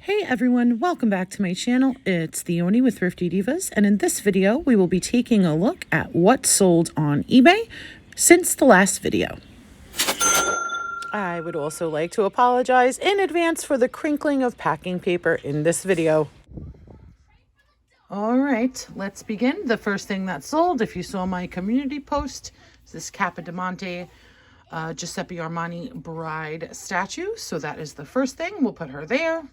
Hey everyone, welcome back to my channel. It's Theoni with Thrifty Divas, and in this video we will be taking a look at what sold on eBay since the last video. I would also like to apologize in advance for the crinkling of packing paper in this video. All right, let's begin. The first thing that sold, if you saw my community post, is this Kappa Diamante Giuseppe Armani bride statue. So that is the first thing. We'll put her there.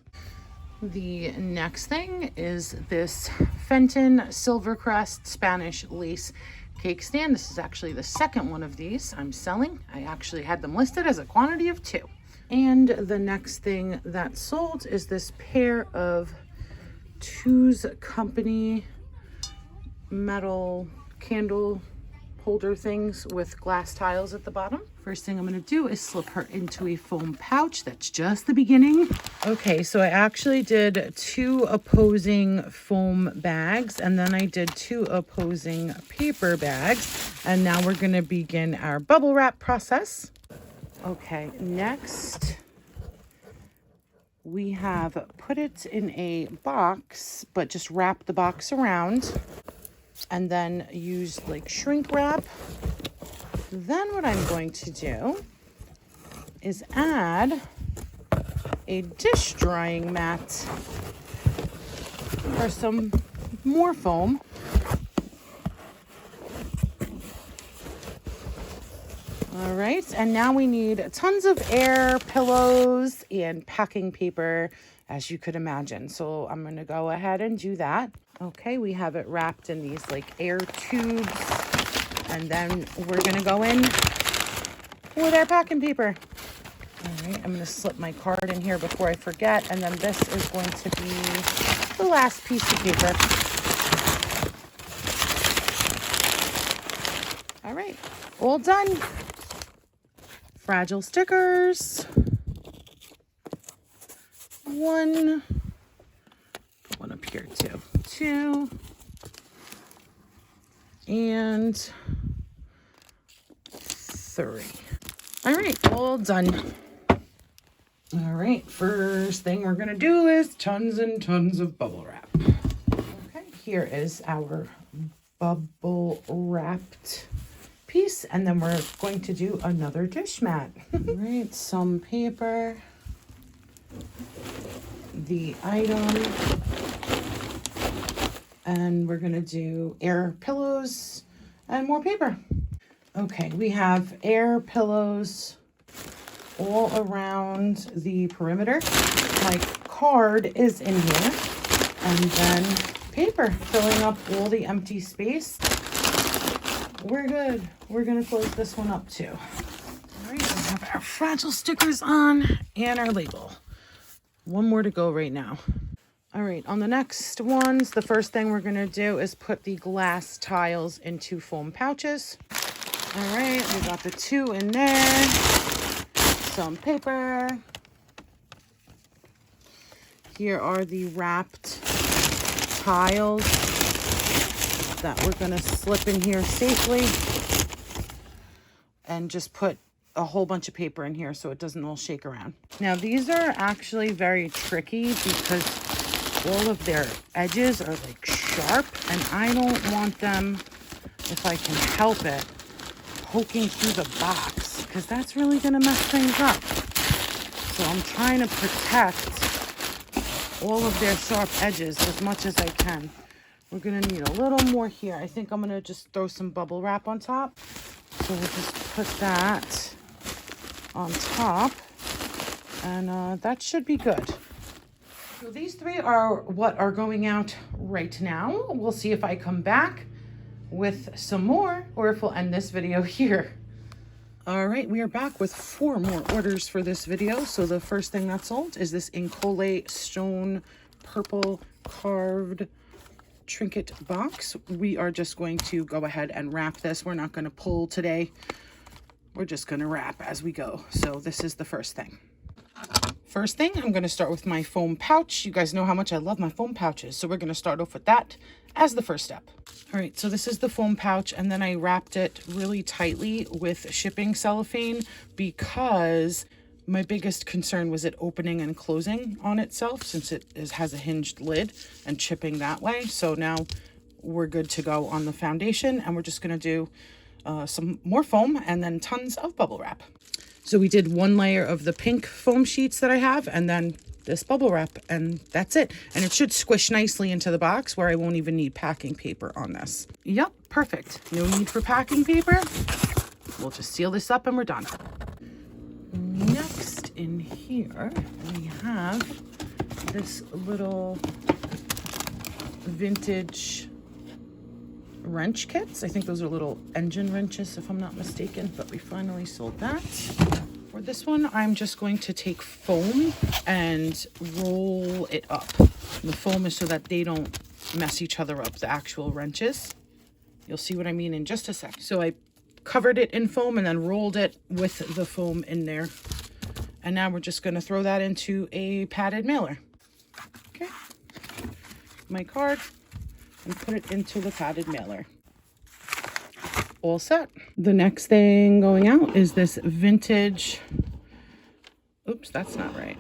The next thing is this Fenton Silvercrest Spanish lace cake stand. This is actually the second one of these I'm selling. I actually had them listed as a quantity of 2. And the next thing that sold is this pair of Two's Company metal candle holder things with glass tiles at the bottom. First thing I'm going to do is slip her into a foam pouch. That's just the beginning. Okay, so I actually did 2 opposing foam bags, and then I did 2 opposing paper bags, and now we're going to begin our bubble wrap process. Okay, next we have put it in a box, but just wrap the box around and then use like shrink wrap. Then what I'm going to do is add a dish drying mat or some more foam. All right, and now we need tons of air, pillows, and packing paper, as you could imagine. So I'm going to go ahead and do that. Okay, we have it wrapped in these like air tubes, and then we're going to go in with our packing paper. All right, I'm going to slip my card in here before I forget, and then this is going to be the last piece of paper. All right, all done. Fragile stickers. 1. Put one up here too. 2. And 3. All right, all done. All right, first thing we're gonna do is tons and tons of bubble wrap. Okay, here is our bubble wrapped piece, and then we're going to do another dish mat. All right, some paper, the item, and we're gonna do air pillows and more paper. Okay, we have air pillows all around the perimeter. My card is in here, and then paper filling up all the empty space. We're good. We're gonna close this one up too. All right, we have our fragile stickers on and our label. One more to go right now. All right, on the next ones, the first thing we're gonna do is put the glass tiles into foam pouches. All right, we got the 2 in there. Some paper. Here are the wrapped tiles that we're going to slip in here safely, and just put a whole bunch of paper in here so it doesn't all shake around. Now these are actually very tricky because all of their edges are like sharp, and I don't want them, if I can help it, poking through the box, because that's really going to mess things up. So I'm trying to protect all of their sharp edges as much as I can. We're going to need a little more here. I think I'm going to just throw some bubble wrap on top. So we'll just put that on top, and that should be good. So these 3 are what are going out right now. We'll see if I come back with some more, or if we'll end this video here. All right, we are back with 4 more orders for this video. So the first thing that sold is this Incole stone purple carved trinket box. We are just going to go ahead and wrap this. We're not going to pull today. We're just going to wrap as we go. So this is the first thing. First thing, I'm going to start with my foam pouch. You guys know how much I love my foam pouches, so we're going to start off with that as the first step. All right, so this is the foam pouch, and then I wrapped it really tightly with shipping cellophane because My biggest concern was it opening and closing on itself since it has a hinged lid and chipping that way. So now we're good to go on the foundation, and we're just going to do some more foam and then tons of bubble wrap. So we did one layer of the pink foam sheets that I have, and then this bubble wrap, and that's it. And it should squish nicely into the box where I won't even need packing paper on this. Yep, perfect. No need for packing paper. We'll just seal this up and we're done. Next in here, we have this little vintage wrench kits. I think those are little engine wrenches if I'm not mistaken, but we finally sold that. For this one, I'm just going to take foam and roll it up. The foam is so that they don't mess each other up, the actual wrenches. You'll see what I mean in just a sec. So I covered it in foam and then rolled it with the foam in there. And now we're just going to throw that into a padded mailer. Okay. My card, and put it into the padded mailer. All set. The next thing going out is this vintage, oops, that's not right.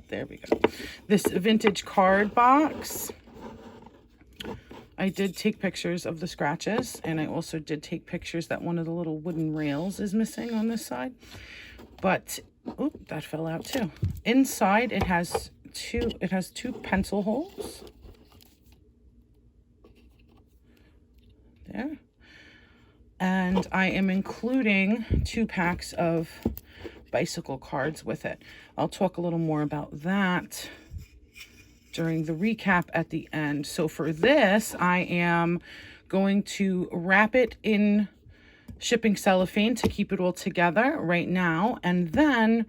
There we go. This vintage card box. I did take pictures of the scratches, and I also did take pictures that one of the little wooden rails is missing on this side. But, oop, that fell out too. Inside it has two pencil holes. There. And I am including 2 packs of bicycle cards with it. I'll talk a little more about that during the recap at the end. So for this, I am going to wrap it in shipping cellophane to keep it all together right now. And then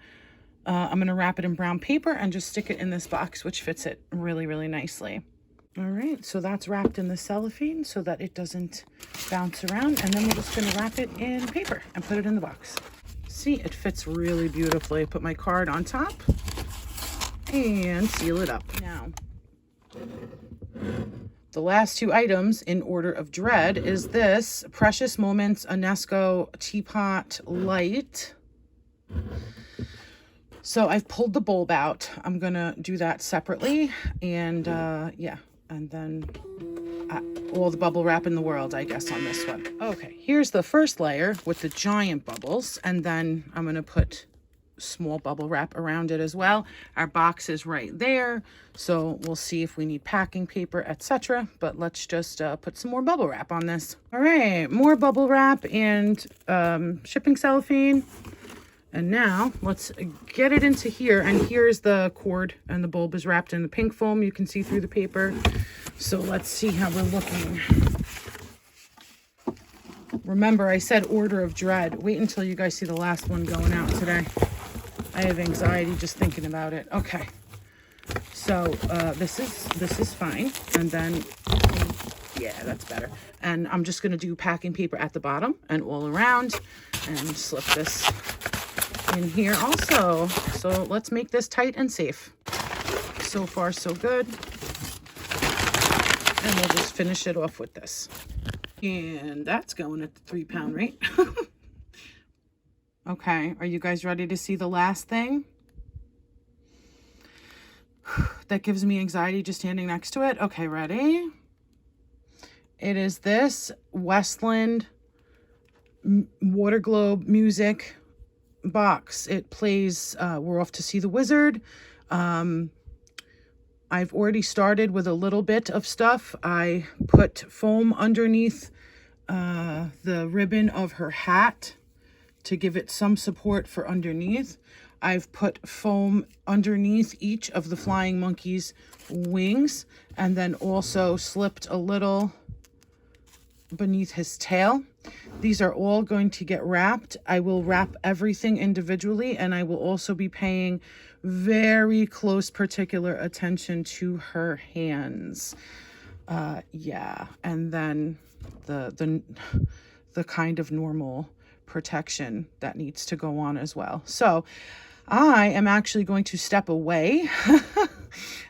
I'm going to wrap it in brown paper and just stick it in this box, which fits it really, really nicely. All right, so that's wrapped in the cellophane so that it doesn't bounce around. And then we're just going to wrap it in paper and put it in the box. See, it fits really beautifully. Put my card on top and seal it up. Now, the last 2 items in order of dread is this Precious Moments UNESCO Teapot Light. So I've pulled the bulb out. I'm going to do that separately. And yeah. And then all the bubble wrap in the world, I guess, on this one. Okay, here's the first layer with the giant bubbles. And then I'm going to put small bubble wrap around it as well. Our box is right there. So we'll see if we need packing paper, etc. But let's just put some more bubble wrap on this. All right, more bubble wrap and shipping cellophane. And now let's get it into here. And here's the cord, and the bulb is wrapped in the pink foam. You can see through the paper. So let's see how we're looking. Remember, I said order of dread. Wait until you guys see the last one going out today. I have anxiety just thinking about it. Okay. So this is fine. And then, yeah, that's better. And I'm just going to do packing paper at the bottom and all around and slip this in here also. So let's make this tight and safe. So far, so good. And we'll just finish it off with this. And that's going at the 3-pound rate. Okay, are you guys ready to see the last thing? That gives me anxiety just standing next to it. Okay, ready? It is this Westland Water Globe Music box. It plays We're Off to See the Wizard. I've already started with a little bit of stuff. I put foam underneath the ribbon of her hat to give it some support for underneath. I've put foam underneath each of the flying monkey's wings, and then also slipped a little beneath his tail. These are all going to get wrapped. I will wrap everything individually, and I will also be paying very close particular attention to her hands. Yeah, and then the kind of normal protection that needs to go on as well. So I am actually going to step away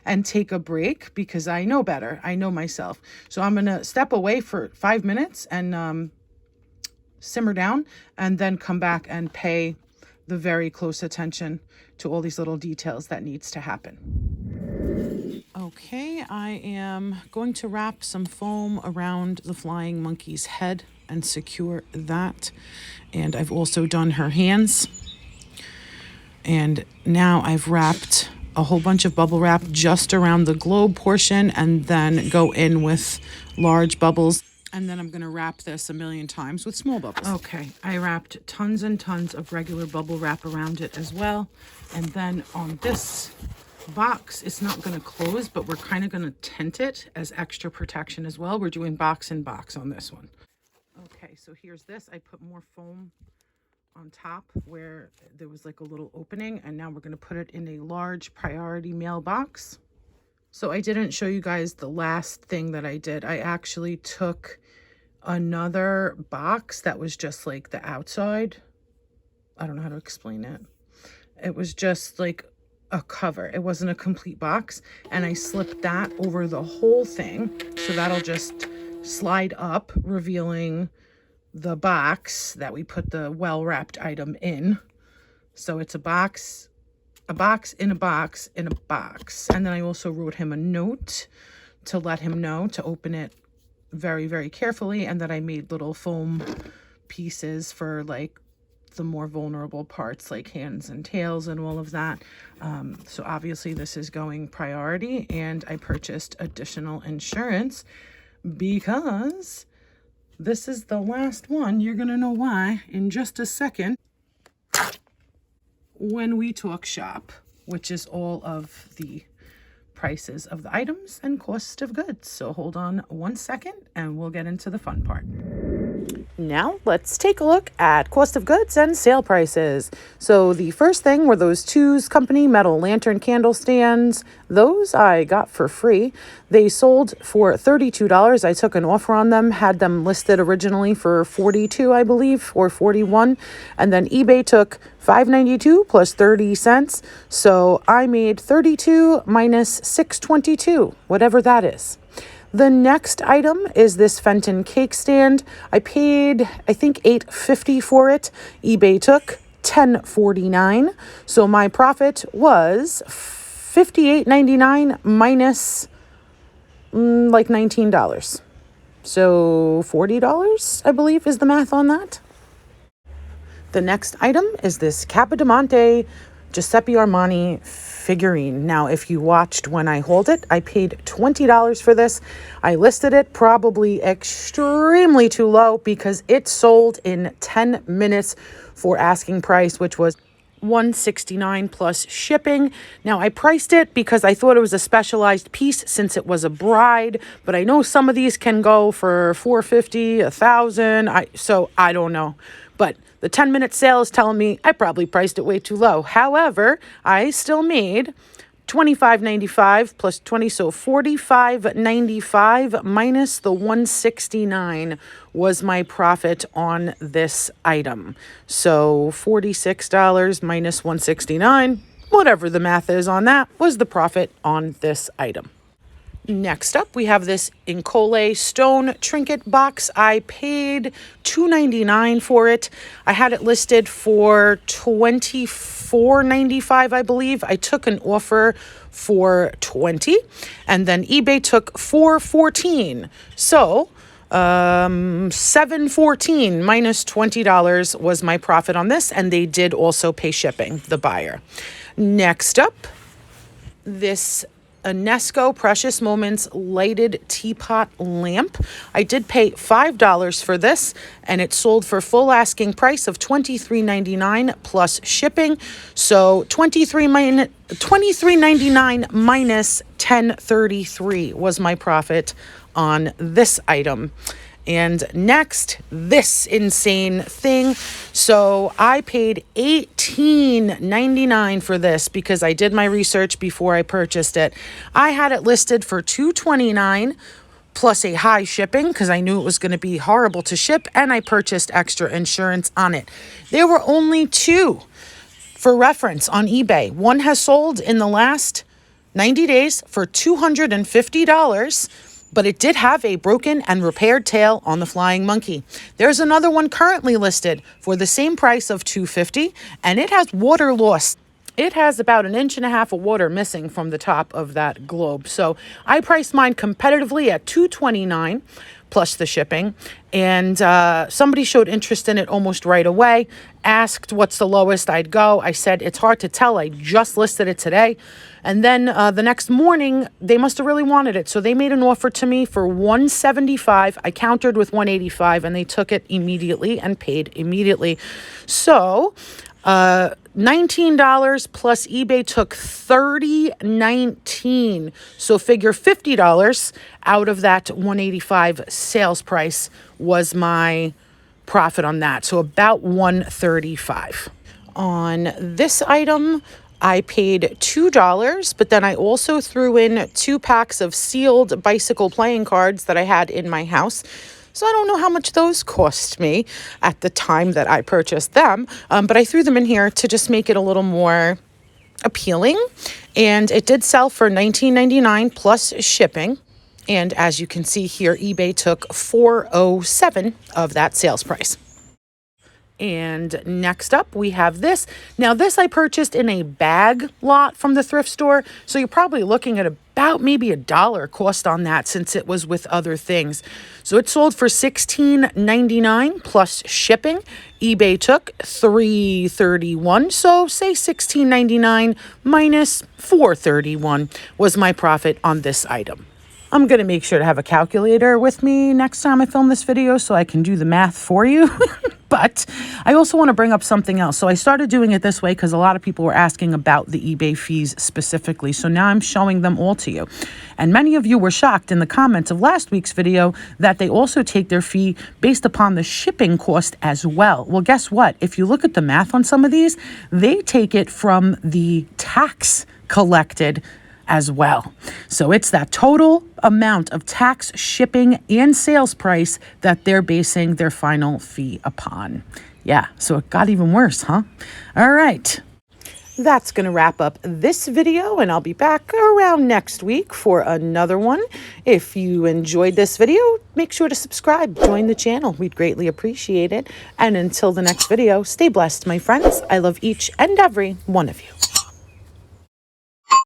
and take a break because I know better. I know myself. So I'm going to step away for 5 minutes and simmer down, and then come back and pay the very close attention to all these little details that needs to happen. Okay, I am going to wrap some foam around the flying monkey's head and secure that. And I've also done her hands. And now I've wrapped a whole bunch of bubble wrap just around the globe portion and then go in with large bubbles. And then I'm going to wrap this a million times with small bubbles. Okay, I wrapped tons and tons of regular bubble wrap around it as well. And then on this box, it's not going to close, but we're kind of going to tint it as extra protection as well. We're doing box and box on this one. Okay, so here's this. I put more foam on top where there was like a little opening, and now we're going to put it in a large priority mail box. So I didn't show you guys the last thing that I did. I actually took another box that was just like the outside. I don't know how to explain it. It was just like a cover. It wasn't a complete box. And I slipped that over the whole thing. So that'll just slide up, revealing the box that we put the well-wrapped item in. So it's a box in a box in a box. And then I also wrote him a note to let him know to open it very, very carefully, and that I made little foam pieces for like the more vulnerable parts like hands and tails and all of that. So obviously this is going priority, and I purchased additional insurance because this is the last one. You're gonna know why in just a second when we talk shop, which is all of the prices of the items and cost of goods. So hold on 1 second and we'll get into the fun part. Now let's take a look at cost of goods and sale prices. So the first thing were those Two's Company metal lantern candle stands. Those I got for free. They sold for $32. I took an offer on them, had them listed originally for $42, I believe, or $41. And then eBay took $5.92 plus 30 cents. So I made $32 minus $6.22, whatever that is. The next item is this Fenton cake stand. I paid, I think, $8.50 for it. eBay took $10.49. So my profit was $58.99 minus like $19. So $40, I believe, is the math on that. The next item is this Capodimonte Giuseppe Armani figurine. Now, if you watched when I hauled it, I paid $20 for this. I listed it probably extremely too low because it sold in 10 minutes for asking price, which was $169 plus shipping. Now, I priced it because I thought it was a specialized piece since it was a bride, but I know some of these can go for $450, $1,000. So I don't know. But the 10-minute sale is telling me I probably priced it way too low. However, I still made $25.95 plus 20, so $45.95 minus the $169 was my profit on this item. So $46 minus $169, whatever the math is on that, was the profit on this item. Next up, we have this Incole stone trinket box. I paid $2.99 for it. I had it listed for $24.95, I believe. I took an offer for $20, and then eBay took $4.14. So $7.14 minus $20 was my profit on this, and they did also pay shipping, the buyer. Next up, this Nesco Precious Moments lighted teapot lamp. I did pay $5 for this, and it sold for full asking price of $23.99 plus shipping. So $23.99 minus $10.33 was my profit on this item. And next, this insane thing. So I paid $18.99 for this because I did my research before I purchased it. I had it listed for $2.29 plus a high shipping because I knew it was going to be horrible to ship, and I purchased extra insurance on it. There were only two for reference on eBay. One has sold in the last 90 days for $250. but it did have a broken and repaired tail on the Flying Monkey. There's another one currently listed for the same price of $250, and it has water loss. It has about 1.5 inches of water missing from the top of that globe. So I priced mine competitively at $229 plus the shipping. And somebody showed interest in it almost right away, asked what's the lowest I'd go. I said, it's hard to tell. I just listed it today. And then the next morning, they must have really wanted it. So they made an offer to me for $175. I countered with $185, and they took it immediately and paid immediately. So $19 plus eBay took $30.19. So figure $50 out of that $185 sales price was my profit on that. So about $135. On this item, I paid $2, but then I also threw in 2 packs of sealed bicycle playing cards that I had in my house. So I don't know how much those cost me at the time that I purchased them, but I threw them in here to just make it a little more appealing. And it did sell for $19.99 plus shipping. And as you can see here, eBay took $407 of that sales price. And next up, we have this. Now, this I purchased in a bag lot from the thrift store. So you're probably looking at about maybe $1 cost on that since it was with other things. So it sold for $16.99 plus shipping. eBay took $331. So say $16.99 minus $431 was my profit on this item. I'm going to make sure to have a calculator with me next time I film this video so I can do the math for you. But I also want to bring up something else. So I started doing it this way because a lot of people were asking about the eBay fees specifically. So now I'm showing them all to you. And many of you were shocked in the comments of last week's video that they also take their fee based upon the shipping cost as well. Well, guess what? If you look at the math on some of these, they take it from the tax collected as well. So it's that total amount of tax, shipping, and sales price that they're basing their final fee upon. Yeah, so it got even worse, huh? All right. That's going to wrap up this video, and I'll be back around next week for another one. If you enjoyed this video, make sure to subscribe, join the channel. We'd greatly appreciate it. And until the next video, stay blessed, my friends. I love each and every one of you.